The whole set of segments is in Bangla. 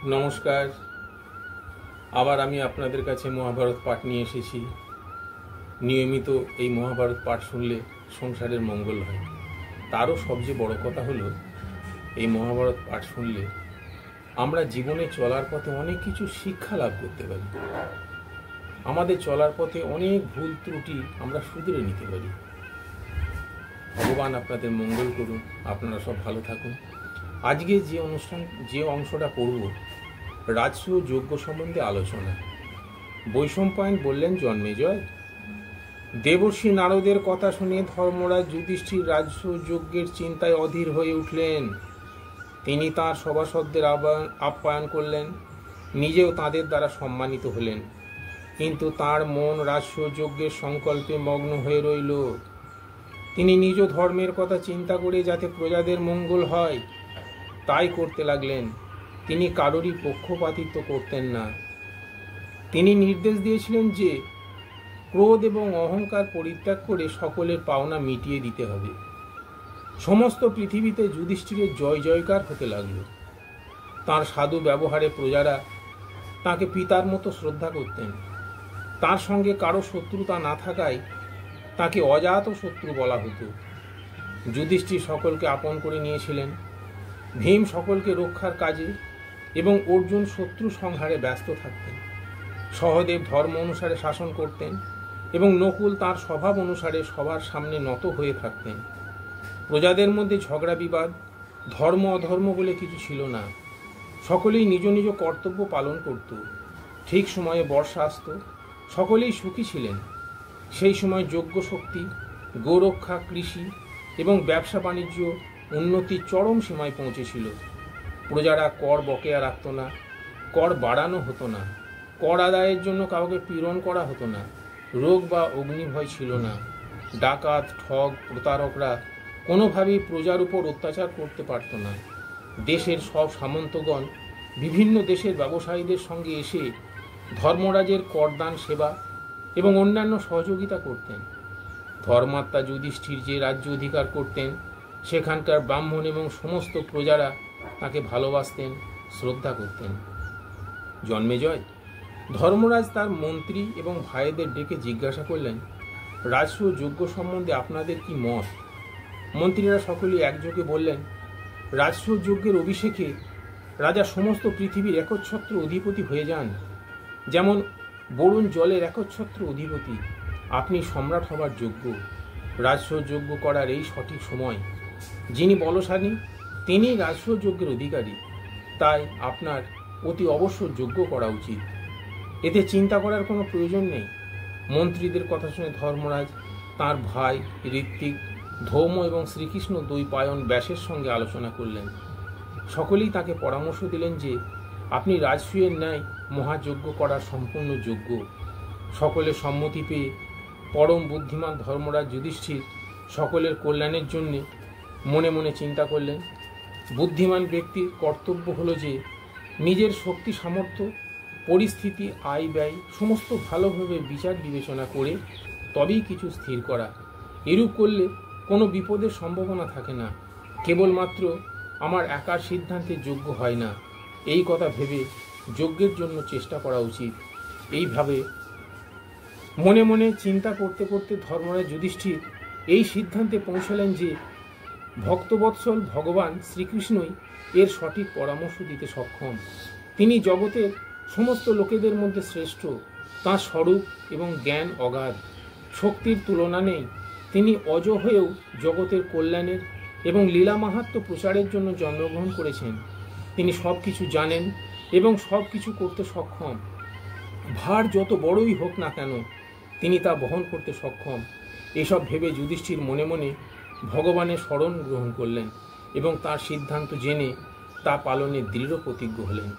নমস্কার। আবার আমি আপনাদের কাছে মহাভারত পাঠ নিয়ে এসেছি। নিয়মিত এই মহাভারত পাঠ শুনলে সংসারের মঙ্গল হয়। তারও সবচেয়ে বড় কথা হলো এই মহাভারত পাঠ শুনলে আমরা জীবনে চলার পথে অনেক কিছু শিক্ষা লাভ করতে পারি। আমাদের চলার পথে অনেক ভুল ত্রুটি আমরা শুধরে নিতে পারি। ভগবান আপনাদের মঙ্গল করুন, আপনারা সব ভালো থাকুন। আজকে যে অংশটা পড়ব, রাজসূয় যজ্ঞ সম্বন্ধে আলোচনা। বৈশম্পায়ন বললেন, জন্মেজয়, দেবর্ষি নারদের কথা শুনে ধর্মরাজ যুধিষ্ঠির রাজসূয় যজ্ঞের চিন্তায় অধীর হয়ে উঠলেন। তিনি তাঁর সভাসদদের আপ্যায়ন করলেন, নিজেও তাঁদের দ্বারা সম্মানিত হলেন। কিন্তু তাঁর মন রাজসূয় যজ্ঞের সংকল্পে মগ্ন হয়ে রইল। তিনি নিজ ধর্মের কথা চিন্তা করে যাতে প্রজাদের মঙ্গল হয় তাই করতে লাগলেন। তিনি কারোরই পক্ষপাতিত্ব করতেন না। তিনি নির্দেশ দিয়েছিলেন যে ক্রোধ এবং অহংকার পরিত্যাগ করে সকলের পাওনা মিটিয়ে দিতে হবে। সমস্ত পৃথিবীতে যুধিষ্ঠিরের জয় জয়কার হতে লাগল। তাঁর সাধু ব্যবহারে প্রজারা তাঁকে পিতার মতো শ্রদ্ধা করতেন। তার সঙ্গে কারো শত্রুতা না থাকায় তাকে অজাত শত্রু বলা হতো। যুধিষ্ঠির সকলকে আপন করে নিয়েছিলেন। ভীম সকলকে রক্ষার কাজে এবং অর্জুন শত্রু সংহারে ব্যস্ত থাকতেন। সহদেব ধর্ম অনুসারে শাসন করতেন এবং নকুল তার স্বভাব অনুসারে সবার সামনে নত হয়ে থাকতেন। প্রজাদের মধ্যে ঝগড়া বিবাদ, ধর্ম অধর্ম বলে কিছু ছিল না। সকলেই নিজ নিজ কর্তব্য পালন করত। ঠিক সময়ে বর্ষা আসত, সকলেই সুখী ছিলেন। সেই সময় যজ্ঞ শক্তি, গোরক্ষা, কৃষি এবং ব্যবসা বাণিজ্য উন্নতির চরম সীমায় পৌঁছেছিল। প্রজারা কর বকেয়া রাখত না, কর বাড়ানো হতো না, কর আদায়ের জন্য কাউকে পীড়ন করা হতো না, রোগ বা অগ্নিভয় ছিল না। ডাকাত, ঠগ, প্রতারকরা কোনোভাবেই প্রজার উপর অত্যাচার করতে পারত না। দেশের সব সামন্তগণ বিভিন্ন দেশের ব্যবসায়ীদের সঙ্গে এসে ধর্মরাজের করদান সেবা এবং অন্যান্য সহযোগিতা করতেন। ধর্মাত্মা যুধিষ্ঠির যে রাজ্য অধিকার করতেন সেখানকার ব্রাহ্মণ এবং সমস্ত প্রজারা তাকে ভালোবাসতেন, শ্রদ্ধা করতেন। জন্মেজয়, ধর্মরাজ তার মন্ত্রী এবং ভাইদের ডেকে জিজ্ঞাসা করলেন, রাজসূয় যজ্ঞ সম্বন্ধে আপনাদের কি মত? মন্ত্রীরা সকলেই একযোগে বললেন, রাজসূয় যজ্ঞের অভিষেকে রাজা সমস্ত পৃথিবীর একচ্ছত্র অধিপতি হয়ে যান। যেমন বরুণ জলের একচ্ছত্র অধিপতি, আপনি সম্রাট হবার যোগ্য। রাজসূয় যজ্ঞ করার এই সঠিক সময়। যিনি বলশালী তিনিই রাজসূয় যজ্ঞের অধিকারী। তাই আপনার অতি অবশ্য যজ্ঞ করা উচিত। এতে চিন্তা করার কোনো প্রয়োজন নেই। মন্ত্রীদের কথা শুনে ধর্মরাজ তাঁর ভাই ঋত্বিক, ধৌম এবং শ্রীকৃষ্ণ দ্বৈপায়ন ব্যাসের সঙ্গে আলোচনা করলেন। সকলেই তাকে পরামর্শ দিলেন যে আপনি রাজসূয়ের ন্যায় মহাযজ্ঞ করার সম্পূর্ণ যোগ্য। সকলের সম্মতি পেয়ে পরম বুদ্ধিমান ধর্মরাজ যুধিষ্ঠির সকলের কল্যাণের জন্যে মনে মনে চিন্তা করলেন। বুদ্ধিমান ব্যক্তির কর্তব্য হলো যে নিজের শক্তি সামর্থ্য, পরিস্থিতি, আয় ব্যয় সমস্ত ভালোভাবে বিচার বিবেচনা করে তবেই কিছু স্থির করা। এরূপ করলে কোনো বিপদের সম্ভাবনা থাকে না। কেবলমাত্র আমার একার সিদ্ধান্তে যোগ্য হয় না, এই কথা ভেবে যজ্ঞের জন্য চেষ্টা করা উচিত। এইভাবে মনে মনে চিন্তা করতে করতে ধর্মরাজ যুধিষ্ঠির এই সিদ্ধান্তে পৌঁছালেন যে ভক্তবৎসল ভগবান শ্রীকৃষ্ণই এর সঠিক পরামর্শ দিতে সক্ষম। তিনি জগতের সমস্ত লোকেদের মধ্যে শ্রেষ্ঠ। তাঁর স্বরূপ এবং জ্ঞান অগাধ, শক্তির তুলনা নেই। তিনি অজ হয়েও জগতের কল্যাণের এবং লীলা মাহাত্ম্য প্রচারের জন্য জন্মগ্রহণ করেছেন। তিনি সব কিছু জানেন এবং সব কিছু করতে সক্ষম। ভার যত বড়ই হোক না কেন তিনি তা বহন করতে সক্ষম। এসব ভেবে যুধিষ্ঠির মনে মনে ভগবানের শরণ গ্রহণ করলেন এবং তার সিদ্ধান্ত জেনে তা পালনে দৃঢ় প্রতিজ্ঞ হলেন।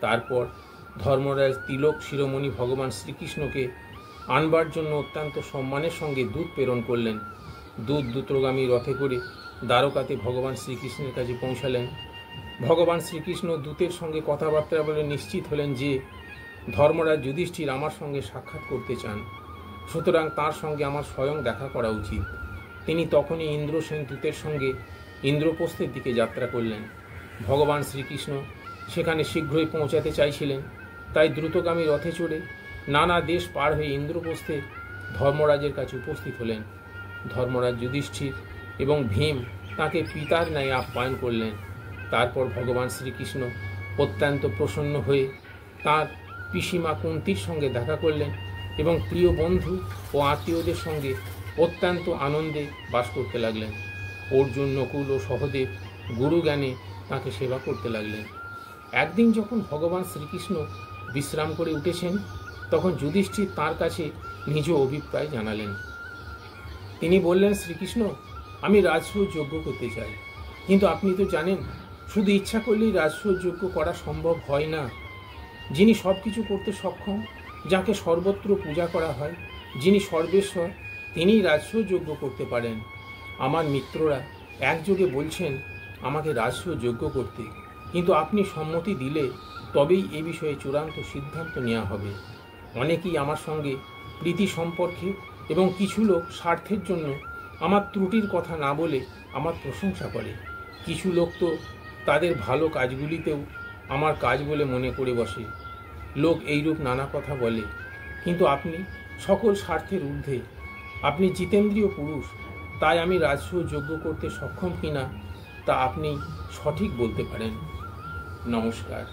তারপর ধর্মরাজ তিলক শিরোমণি ভগবান শ্রীকৃষ্ণকে আনবার জন্য অত্যন্ত সম্মানের সঙ্গে দূত প্রেরণ করলেন। দ্রুতগামী রথে করে দ্বারকাতে ভগবান শ্রীকৃষ্ণের কাছে পৌঁছালেন। ভগবান শ্রীকৃষ্ণ দূতের সঙ্গে কথাবার্তা বলে নিশ্চিত হলেন যে ধর্মরাজ যুধিষ্ঠির আমার সঙ্গে সাক্ষাৎ করতে চান, সুতরাং তার সঙ্গে আমার স্বয়ং দেখা করা উচিত। তিনি তখনই ইন্দ্রসেন দূতের সঙ্গে ইন্দ্রপ্রস্থের দিকে যাত্রা করলেন। ভগবান শ্রীকৃষ্ণ সেখানে শীঘ্রই পৌঁছাতে চাইছিলেন। তাই দ্রুতগামী রথে চড়ে নানা দেশ পার হয়ে ইন্দ্রপ্রস্থে ধর্মরাজের কাছে উপস্থিত হলেন। ধর্মরাজ যুধিষ্ঠির এবং ভীম তাকে পিতার ন্যায় আপ্যায়ন করলেন। তারপর ভগবান শ্রীকৃষ্ণ অত্যন্ত প্রসন্ন হয়ে তাঁর পিসিমা কুন্তির সঙ্গে দেখা করলেন এবং প্রিয় বন্ধু ও আত্মীয়দের সঙ্গে অত্যন্ত আনন্দে বাস করতে লাগলেন। অর্জুন, নকুল ও সহদেব গুরু জ্ঞানে তাঁকে সেবা করতে লাগলেন। একদিন যখন ভগবান শ্রীকৃষ্ণ বিশ্রাম করে উঠেছেন, তখন যুধিষ্ঠির তাঁর কাছে নিজ অভিপ্রায় জানালেন। তিনি বললেন, শ্রীকৃষ্ণ, আমি রাজসূয় যজ্ঞ করতে চাই, কিন্তু আপনি তো জানেন শুধু ইচ্ছা করলেই রাজসূয় যজ্ঞ করা সম্ভব হয় না। যিনি সব কিছু করতে সক্ষম, যাকে সর্বত্র পূজা করা হয়, যিনি সর্বেশ্বর, তিনিই রাজসূয় যজ্ঞ করতে পারেন। আমার মিত্ররা একযোগে বলছেন আমাকে রাজসূয় যজ্ঞ করতে, কিন্তু আপনি সম্মতি দিলে তবেই এ বিষয়ে চূড়ান্ত সিদ্ধান্ত নেওয়া হবে। অনেকেই আমার সঙ্গে প্রীতি সম্পর্কে এবং কিছু লোক স্বার্থের জন্য আমার ত্রুটির কথা না বলে আমার প্রশংসা করে। কিছু লোক তো তাদের ভালো কাজগুলিতেও আমার কাজ বলে মনে করে বসে। লোক এইরূপ নানা কথা বলে, কিন্তু আপনি সকল স্বার্থের ঊর্ধ্বে। আপনি জিতেন্দ্রীয় পুরুষ, তাই আমি রাজসূয় যজ্ঞ করতে সক্ষম কিনা তা আপনি সঠিক বলতে পারেন। নমস্কার।